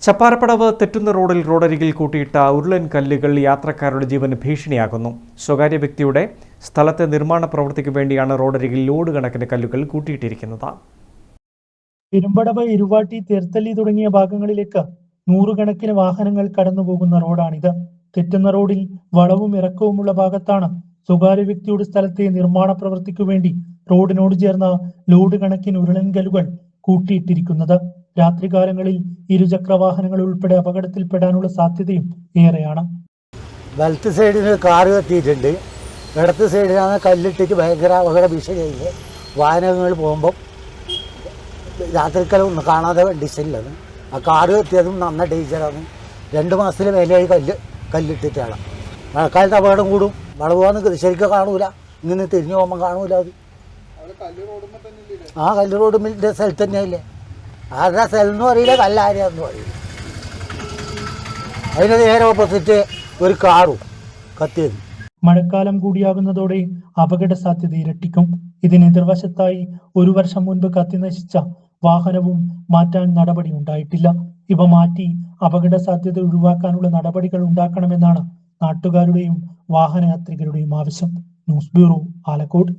ചപ്പാരപ്പടവ് തെറ്റുന്ന റോഡിൽ റോഡരികിൽ കൂട്ടിയിട്ട ഉരുളൻ കല്ലുകൾ യാത്രക്കാരുടെ ജീവന് ഭീഷണിയാകുന്നു. സ്വകാര്യ വ്യക്തിയുടെ സ്ഥലത്തെ നിർമ്മാണ പ്രവൃത്തിക്ക് വേണ്ടിയാണ് റോഡരികിൽ ലോഡ് കണക്കിന് കല്ലുകൾ കൂട്ടിയിട്ടിരിക്കുന്നത്. ഇരുമ്പടവ്, ഇരുവാട്ടി, തേർത്തല്ലി തുടങ്ങിയ ഭാഗങ്ങളിലേക്ക് നൂറുകണക്കിന് വാഹനങ്ങൾ കടന്നുപോകുന്ന റോഡാണിത്. തെറ്റുന്ന റോഡിൽ വളവും ഇറക്കവുമുള്ള ഭാഗത്താണ് സ്വകാര്യ വ്യക്തിയുടെ സ്ഥലത്തെ നിർമ്മാണ പ്രവൃത്തിക്കു വേണ്ടി റോഡിനോട് ചേർന്ന ലോഡ് കണക്കിന് ഉരുളൻ കല്ലുകൾ കൂട്ടിയിട്ടിരിക്കുന്നത്. രാത്രികാലങ്ങളിൽ ഇരുചക്ര വാഹനങ്ങൾ ഉൾപ്പെടെ അപകടത്തിൽപ്പെടാനുള്ള സാധ്യതയും ഏറെയാണ്. വലത്ത് സൈഡിന് കാറ് കത്തിയിട്ടുണ്ട്, ഇടത്ത് സൈഡിലാണ് കല്ലിട്ടിട്ട് ഭയങ്കര അപകട ഭീഷണിയായി. വാഹനങ്ങൾ പോകുമ്പം രാത്രിക്കാലം കാണാതെ ഡിസൈനിലാണ്. ആ കാറ് കത്തിയതും നന്ന ഡേഞ്ചറാണ്. 2 മാസത്തിൽ മേലെയായി കല്ലിട്ടിട്ടാണ്. മഴക്കാലത്ത് അപകടം കൂടും. വളവാന്ന് ശരിക്കും കാണൂല, ഇങ്ങനെ തിരിഞ്ഞു പോകുമ്പോൾ കാണൂല. അത് ആ കല്ല് റോഡിൻ്റെ സ്ഥലത്ത് തന്നെയല്ലേ. ആരുടെ സ്ഥലം എന്ന് പറയില്ല, കല്ലാരെയാന്ന് പറയില്ല. അതിന് നേരെ ഓപ്പോസിറ്റ് ഒരു കാറും കത്തിയത്. മഴക്കാലം കൂടിയാകുന്നതോടെ അപകട സാധ്യത ഇരട്ടിക്കും. ഇതിന് എതിർവശത്തായി 1 വർഷം മുൻപ് കത്തിനശിച്ച വാഹനവും മാറ്റാൻ നടപടി ഉണ്ടായിട്ടില്ല. ഇവ മാറ്റി അപകട സാധ്യത ഒഴിവാക്കാനുള്ള നടപടികൾ ഉണ്ടാക്കണമെന്നാണ് നാട്ടുകാരുടെയും വാഹനയാത്രികരുടെയും ആവശ്യം. News bureau, Alakode.